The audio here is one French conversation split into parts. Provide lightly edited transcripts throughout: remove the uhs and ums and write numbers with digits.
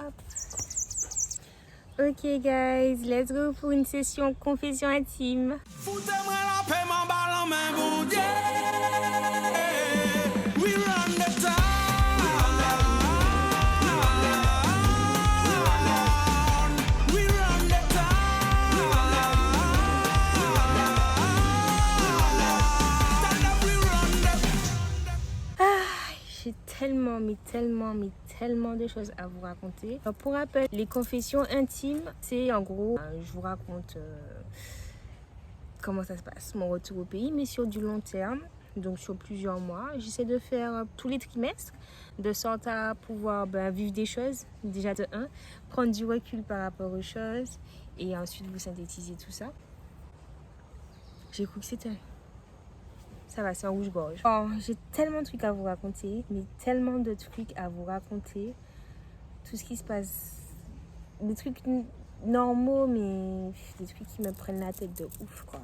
Hop. Ok guys, let's go pour une session confession intime. Foutez-moi la paix, m'en balle en main, bon Dieu. We run the town. We run the town. Stand up, we run the... J'ai tellement de choses à vous raconter. Alors, pour rappel, les confessions intimes, c'est en gros, je vous raconte comment ça se passe, mon retour au pays, mais sur du long terme, donc sur plusieurs mois. J'essaie de faire tous les trimestres, de sorte à pouvoir vivre des choses, déjà de un, prendre du recul par rapport aux choses, et ensuite vous synthétiser tout ça. J'ai cru que c'était... Ça va, c'est un rouge-gorge. Oh, j'ai tellement de trucs à vous raconter, mais tellement de trucs à vous raconter. Tout ce qui se passe, des trucs normaux, mais des trucs qui me prennent la tête de ouf, quoi.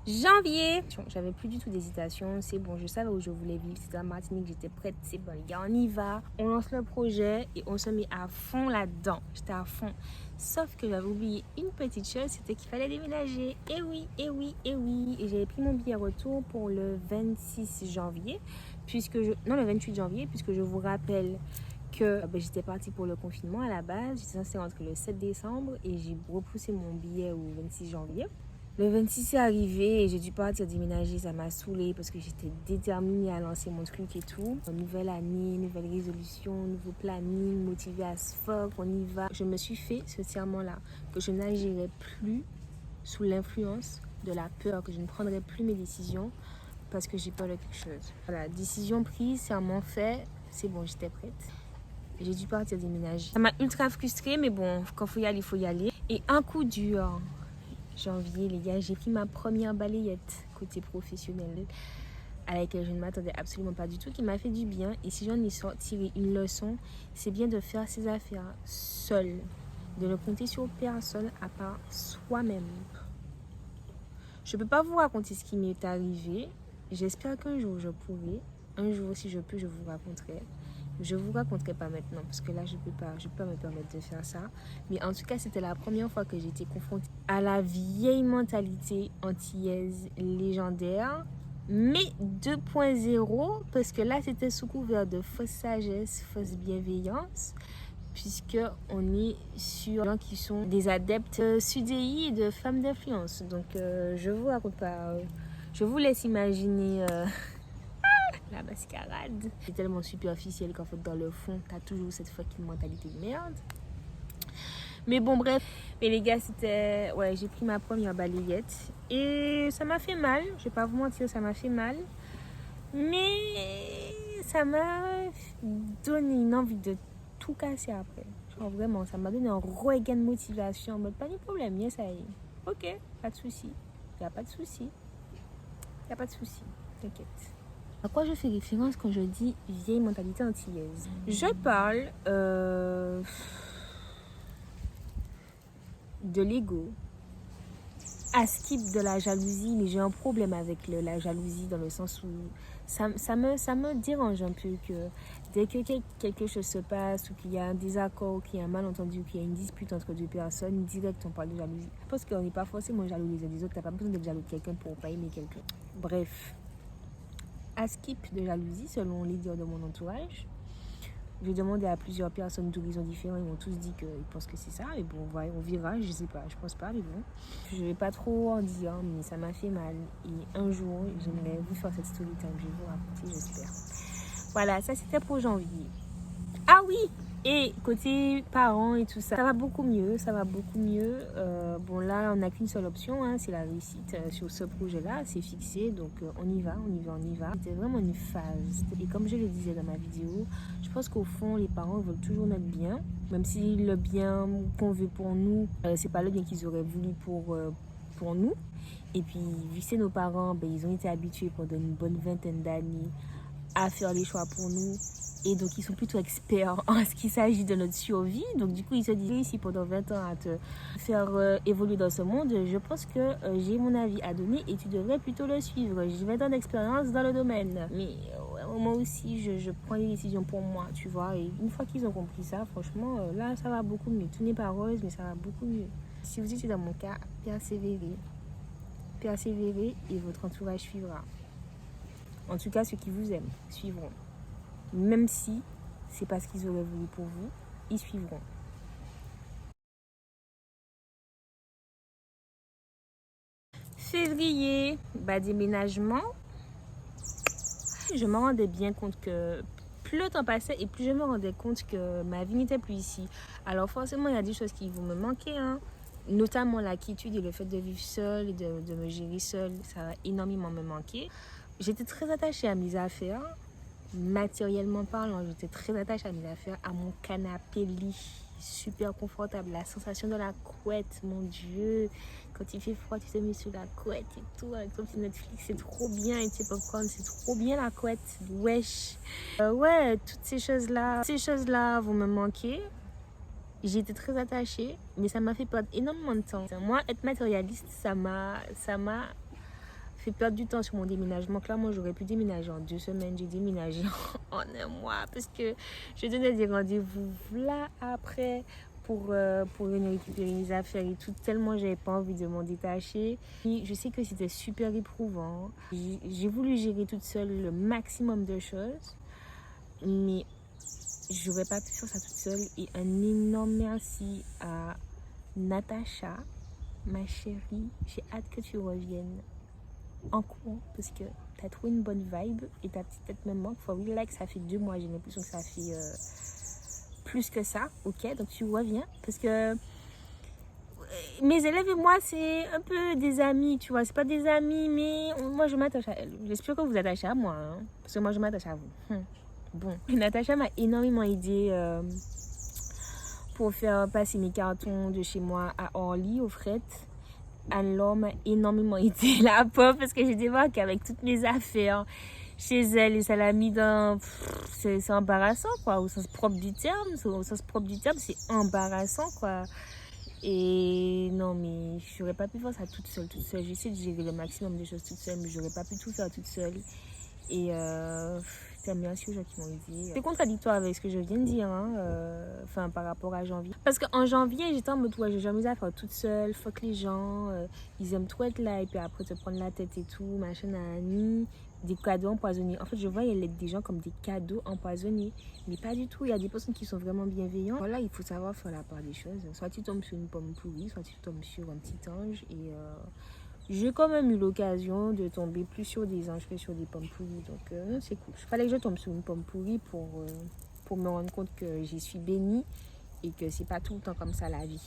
Janvier, j'avais plus du tout d'hésitation, c'est bon, je savais où je voulais vivre, c'était à Martinique, j'étais prête, c'est bon les gars, on y va, on lance le projet et on se met à fond là-dedans, j'étais à fond. Sauf que j'avais oublié une petite chose, c'était qu'il fallait déménager, et oui, et j'avais pris mon billet retour pour le 26 janvier, le 28 janvier, puisque je vous rappelle que j'étais partie pour le confinement à la base, j'étais censée rentrer le 7 décembre et j'ai repoussé mon billet au 26 janvier. Le 26 est arrivé et j'ai dû partir déménager, ça m'a saoulée parce que j'étais déterminée à lancer mon truc et tout. Nouvelle année, nouvelle résolution, nouveau planning, motivée à ce fuck, on y va. Je me suis fait ce serment-là, que je n'agirai plus sous l'influence de la peur, que je ne prendrai plus mes décisions parce que j'ai peur de quelque chose. Voilà, décision prise, serment fait, c'est bon, j'étais prête. J'ai dû partir déménager. Ça m'a ultra frustrée, mais bon, quand il faut y aller. Et un coup dur... Janvier, les gars, j'ai pris ma première balayette côté professionnel à laquelle je ne m'attendais absolument pas du tout, qui m'a fait du bien. Et si j'en ai tiré une leçon, c'est bien de faire ses affaires seul, de ne compter sur personne à part soi-même. Je ne peux pas vous raconter ce qui m'est arrivé. J'espère qu'un jour je pourrai. Un jour, si je peux, je vous raconterai. Je vous raconterai pas maintenant parce que là je peux pas me permettre de faire ça. Mais en tout cas, c'était la première fois que j'étais confrontée à la vieille mentalité antillaise légendaire, mais 2.0, parce que là c'était sous couvert de fausse sagesse, fausse bienveillance, puisque on est sur des gens qui sont des adeptes sudéi et de femmes d'influence. Donc je vous raconte pas, je vous laisse imaginer. La mascarade. C'est tellement superficiel qu'en fait dans le fond t'as toujours cette fucking mentalité de merde. Mais bon bref. Mais les gars, c'était... Ouais, j'ai pris ma première balayette et ça m'a fait mal. Je vais pas vous mentir, ça m'a fait mal. Mais ça m'a donné une envie de tout casser après. Genre vraiment, ça m'a donné un regain de motivation en mode pas de problème, ça y est. Ok, pas de souci. Y a pas de souci. Y a pas de souci. T'inquiète. À quoi je fais référence quand je dis vieille mentalité antillaise? Je parle de l'ego, à skip de la jalousie, mais j'ai un problème avec la jalousie dans le sens où ça me dérange un peu que dès que quelque chose se passe ou qu'il y a un désaccord ou qu'il y a un malentendu ou qu'il y a une dispute entre deux personnes, direct on parle de jalousie. Parce qu'on n'est pas forcément jaloux les uns des autres, t'as pas besoin d'être jaloux de quelqu'un pour pas aimer quelqu'un. Bref. À skip de jalousie, selon les dires de mon entourage. J'ai demandé à plusieurs personnes d'horizons différents, ils m'ont tous dit qu'ils pensent que c'est ça. Mais bon, on verra, je sais pas, je pense pas, mais bon. Je vais pas trop en dire, mais ça m'a fait mal. Et un jour, j'aimerais vous faire cette story time, je vais vous raconter, j'espère. Voilà, ça c'était pour janvier. Ah oui! Et côté parents et tout ça, ça va beaucoup mieux, bon là, on n'a qu'une seule option, hein, c'est la réussite sur ce projet-là, c'est fixé, donc on y va. C'était vraiment une phase. Et comme je le disais dans ma vidéo, je pense qu'au fond, les parents veulent toujours notre bien, même si le bien qu'on veut pour nous, c'est pas le bien qu'ils auraient voulu pour nous. Et puis, vu que c'est nos parents, ils ont été habitués pendant une bonne vingtaine d'années à faire les choix pour nous. Et donc, ils sont plutôt experts en ce qui s'agit de notre survie. Donc, du coup, ils se disent, si pendant 20 ans à te faire évoluer dans ce monde, je pense que j'ai mon avis à donner et tu devrais plutôt le suivre. J'ai 20 ans d'expérience dans le domaine. Mais moi aussi, je prends des décisions pour moi, tu vois. Et une fois qu'ils ont compris ça, franchement, là, ça va beaucoup mieux. Tout n'est pas rose, mais ça va beaucoup mieux. Si vous étiez dans mon cas, persévérez. Persévérez et votre entourage suivra. En tout cas, ceux qui vous aiment suivront. Même si c'est pas ce qu'ils auraient voulu pour vous, ils suivront. Février, déménagement. Je me rendais bien compte que plus le temps passait et plus je me rendais compte que ma vie n'était plus ici. Alors forcément, il y a des choses qui vont me manquer, hein. Notamment la quiétude et le fait de vivre seule et de me gérer seule, ça va énormément me manquer. J'étais très attachée à mes affaires, matériellement parlant, j'étais très attachée à mes affaires, à mon canapé lit, super confortable, la sensation de la couette, mon Dieu, quand il fait froid, tu te mets sur la couette et tout, avec ton petit Netflix, c'est trop bien, et tes popcorn, c'est trop bien la couette, wesh. Ouais, toutes ces choses-là vont me manquer. J'ai été très attachée, mais ça m'a fait perdre énormément de temps. Moi, être matérialiste, ça m'a fait perdre du temps sur mon déménagement. Clairement, j'aurais pu déménager en 2 semaines. J'ai déménagé en 1 mois parce que je donnais des rendez-vous là après pour venir récupérer mes affaires et tout. Tellement j'avais pas envie de m'en détacher. Et je sais que c'était super éprouvant. J'ai voulu gérer toute seule le maximum de choses, mais j'aurais pas pu faire ça toute seule. Et un énorme merci à Natacha, ma chérie. J'ai hâte que tu reviennes en courant parce que t'as trouvé une bonne vibe et ta petite tête me manque. For real, like, ça fait 2 mois, j'ai l'impression que ça fait plus que ça. Ok, donc tu reviens parce que mes élèves et moi, c'est un peu des amis, tu vois. C'est pas des amis, mais moi je m'attache à elles. J'espère que vous vous attachez à moi, hein, parce que moi je m'attache à vous. Bon, Natacha m'a énormément aidée pour faire passer mes cartons de chez moi à Orly, au fret. Anne-Laure m'a énormément aidée, la pauvre, parce que j'ai débarqué avec toutes mes affaires chez elle et ça l'a mis dans... C'est embarrassant, quoi, au sens propre du terme. Au sens propre du terme, c'est embarrassant, quoi. Et non, mais j'aurais pas pu faire ça toute seule. J'essaie de gérer le maximum de choses toute seule, mais j'aurais pas pu tout faire toute seule. Et merci aux gens qui m'ont aidé. C'est contradictoire avec ce que je viens de dire, hein, par rapport à janvier. Parce qu'en janvier, j'étais en mode, ouais, j'ai jamais à faire toute seule, fuck les gens, ils aiment trop être là, et puis après te prendre la tête et tout, machin, nanani, des cadeaux empoisonnés. En fait, je voyais des gens comme des cadeaux empoisonnés, mais pas du tout. Il y a des personnes qui sont vraiment bienveillantes. Voilà, il faut savoir faire la part des choses. Soit tu tombes sur une pomme pourrie, soit tu tombes sur un petit ange, et... j'ai quand même eu l'occasion de tomber plus sur des anges que sur des pommes pourries. Donc, c'est cool. Il fallait que je tombe sur une pomme pourrie pour me rendre compte que j'y suis bénie et que c'est pas tout le temps comme ça la vie.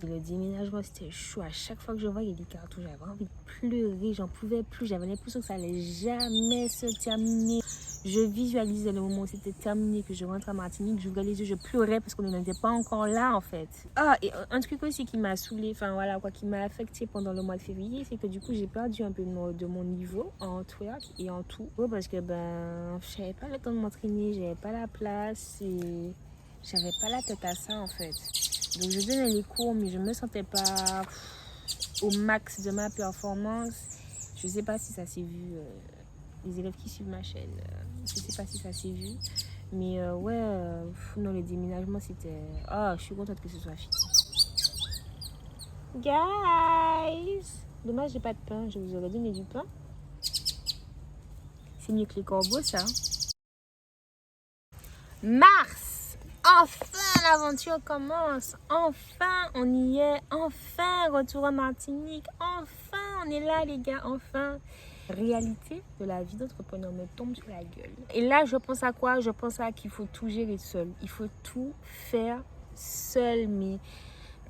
Et le déménagement, c'était chaud. À chaque fois que je voyais des cartons, j'avais envie de pleurer. J'en pouvais plus. J'avais l'impression que ça allait jamais se terminer. Je visualisais le moment où c'était terminé, que je rentre à Martinique, j'ouvrais les yeux, je pleurais parce qu'on n'était pas encore là en fait. Ah, et un truc aussi qui m'a saoulée, qui m'a affectée pendant le mois de février, c'est que du coup j'ai perdu un peu de mon niveau en twerk et en tout. Parce que je n'avais pas le temps de m'entraîner, j'avais pas la place et j'avais pas la tête à ça en fait. Donc je donnais les cours, mais je me sentais pas au max de ma performance. Je sais pas si ça s'est vu. Les élèves qui suivent ma chaîne, je sais pas si ça s'est vu, mais non, le déménagement c'était... Ah, je suis contente que ce soit fini. Guys, dommage j'ai pas de pain, je vous aurais donné du pain. C'est mieux que les corbeaux, ça. Mars, enfin l'aventure commence, enfin on y est, enfin retour à Martinique, enfin on est là les gars, enfin. Réalité de la vie d'entrepreneur me tombe sur la gueule. Et là, je pense à quoi? Je pense à qu'il faut tout gérer seul. Il faut tout faire seul, mais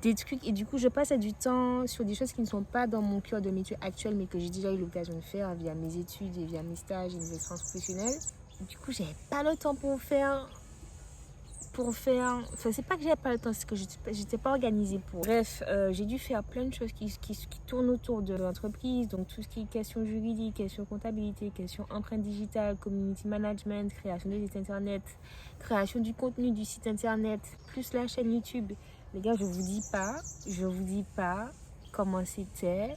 des trucs. Et du coup, je passe du temps sur des choses qui ne sont pas dans mon cœur de métier actuel, mais que j'ai déjà eu l'occasion de faire via mes études et via mes stages et mes expériences professionnelles. Et du coup, j'avais pas le temps pour faire... Enfin, c'est pas que j'avais pas le temps, c'est que j'étais pas organisée pour. Bref, j'ai dû faire plein de choses qui tournent autour de l'entreprise. Donc, tout ce qui est question juridique, question comptabilité, question empreinte digitale, community management, création des sites internet, création du contenu du site internet, plus la chaîne YouTube. Les gars, je vous dis pas comment c'était.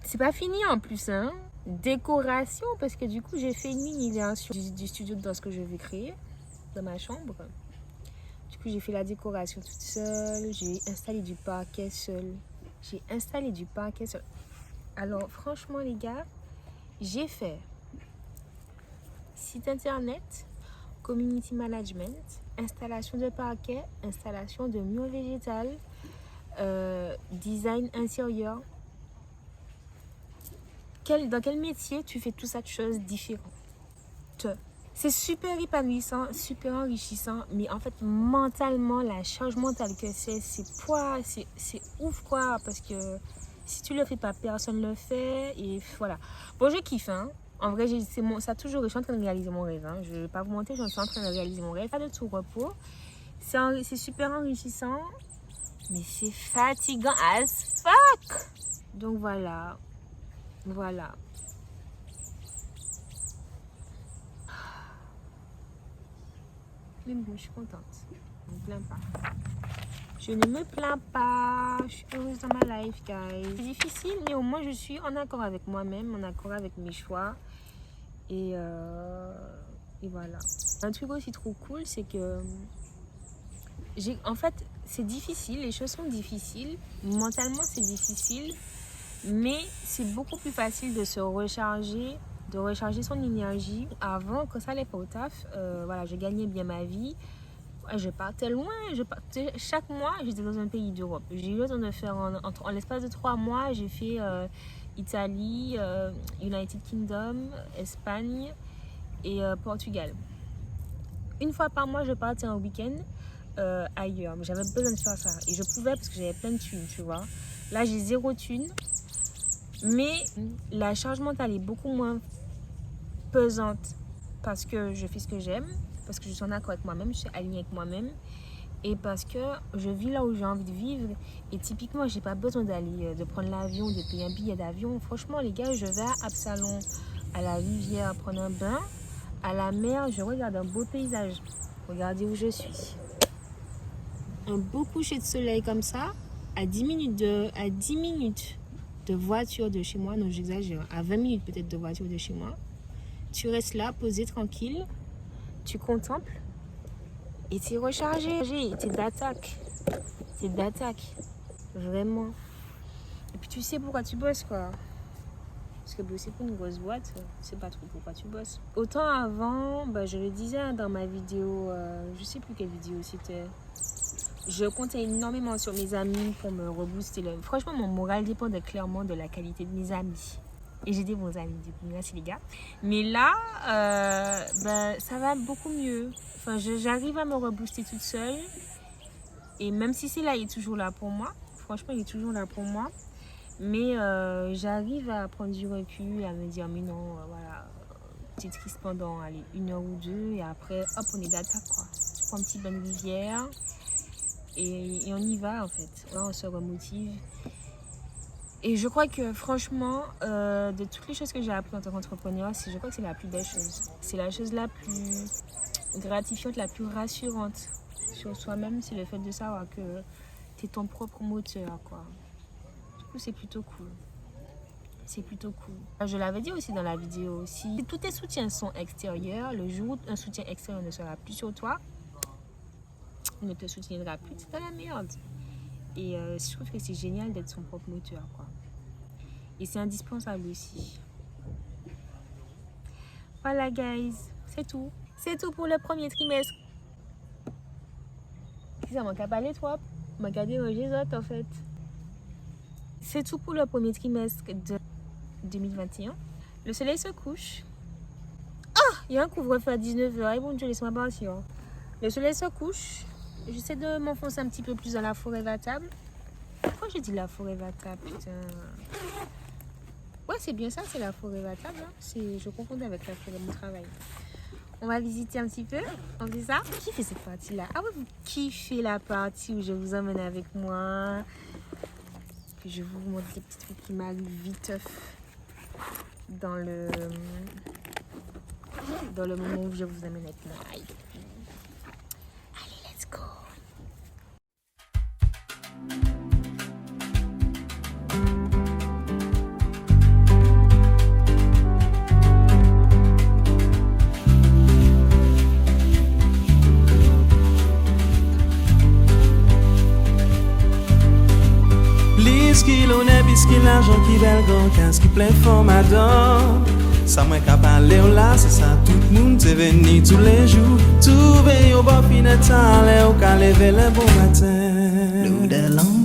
C'est pas fini en plus, hein. décoration, parce que du coup, j'ai fait une mini version du studio dans ce que je vais créer, dans ma chambre. Du coup, j'ai fait la décoration toute seule. J'ai installé du parquet seul. Alors, franchement, les gars, j'ai fait site internet, community management, installation de parquet, installation de murs végétal, design intérieur. Dans quel métier tu fais tout ça de choses différentes? C'est super épanouissant, super enrichissant, mais en fait, mentalement, la charge mentale que c'est ouf quoi, parce que si tu le fais pas, personne le fait, et voilà. Bon, je kiffe, hein. En vrai, ça a toujours, je suis en train de réaliser mon rêve, hein. Je vais pas vous mentir, je suis en train de réaliser mon rêve. Pas de tout repos. C'est super enrichissant, mais c'est fatigant as fuck. Donc voilà. Mais bon, je suis contente. Je ne me plains pas. Je suis heureuse dans ma life, guys. C'est difficile, mais au moins je suis en accord avec moi-même, en accord avec mes choix. Et voilà. Un truc aussi trop cool, c'est que en fait, c'est difficile. Les choses sont difficiles. Mentalement, c'est difficile. Mais c'est beaucoup plus facile de se recharger, de recharger son énergie. Avant, quand ça allait pas au taf, voilà, je gagnais bien ma vie. Je partais loin. Chaque mois, j'étais dans un pays d'Europe. J'ai eu le temps de faire, en l'espace de 3 mois, j'ai fait Italie, United Kingdom, Espagne et Portugal. Une fois par mois, je partais en week-end ailleurs. Mais j'avais besoin de faire ça. Et je pouvais parce que j'avais plein de thunes, tu vois. Là, j'ai 0 thune. Mais la charge mentale est beaucoup moins pesante parce que je fais ce que j'aime, parce que je suis en accord avec moi-même, je suis alignée avec moi-même et parce que je vis là où j'ai envie de vivre. Et typiquement, j'ai pas besoin de prendre l'avion, de payer un billet d'avion. Franchement, les gars, je vais à Absalon, à la rivière, prendre un bain, à la mer, je regarde un beau paysage. Regardez où je suis. Un beau coucher de soleil comme ça, à 10 minutes de voiture de chez moi, non j'exagère, à 20 minutes peut-être de voiture de chez moi. Tu restes là, posé, tranquille, tu contemples et tu es rechargé. Tu es d'attaque, vraiment. Et puis tu sais pourquoi tu bosses quoi. Parce que bosser pour une grosse boîte, tu sais pas trop pourquoi tu bosses. Autant avant, je le disais dans ma vidéo, je sais plus quelle vidéo c'était. Je comptais énormément sur mes amis pour me rebooster. Franchement, mon moral dépend clairement de la qualité de mes amis. Et j'ai des bons amis, du coup, merci les gars. Mais là, ça va beaucoup mieux. Enfin, j'arrive à me rebooster toute seule. Et même si c'est là, il est toujours là pour moi. Franchement, il est toujours là pour moi. Mais j'arrive à prendre du recul, à me dire, mais non, voilà, petite crise pendant 1 heure ou 2. Et après, hop, on est d'attaque, quoi. Tu prends un petit bain de rivière. Et on y va en fait, on se remotive. Et je crois que franchement, de toutes les choses que j'ai apprises en tant qu'entrepreneur, je crois que c'est la plus belle chose. C'est la chose la plus gratifiante, la plus rassurante sur soi-même, c'est le fait de savoir que tu es ton propre moteur, quoi. Du coup, c'est plutôt cool. Je l'avais dit aussi dans la vidéo, si tous tes soutiens sont extérieurs, le jour où un soutien extérieur ne sera plus sur toi, ne te soutiendra plus, c'est pas la merde. Et je trouve que c'est génial d'être son propre moteur, quoi. Et c'est indispensable aussi. Voilà, guys, c'est tout. C'est tout pour le premier trimestre. Ça m'a qu'à parler, toi. M'a qu'à déranger les autres, en fait. C'est tout pour le premier trimestre de 2021. Le soleil se couche. Ah, il y a un couvre-feu à 19h. Et bon Dieu, laisse-moi partir. Le soleil se couche. J'essaie de m'enfoncer un petit peu plus dans la forêt Vatable. Pourquoi j'ai dit la forêt Vatable, putain? Ouais, c'est bien ça, c'est la forêt Vatable. Hein. Je confondais avec la forêt de mon travail. On va visiter un petit peu. On fait ça. Qui fait cette partie-là? Ah ouais, vous kiffez la partie où je vous emmène avec moi. Puis je vous montre les petits trucs qui m'arrivent vite dans le moment où je vous amène avec moi. Allez, let's go. Puisqu'il honnête, puisqu'il l'argent qui bel grand, qu'est-ce qui plein fort madame. Ça m'a qu'à parler là, c'est ça, tout le monde est venu tous les jours. Tout veille au bord fenêtre, au qu'à lever le bon matin. Nous de l'homme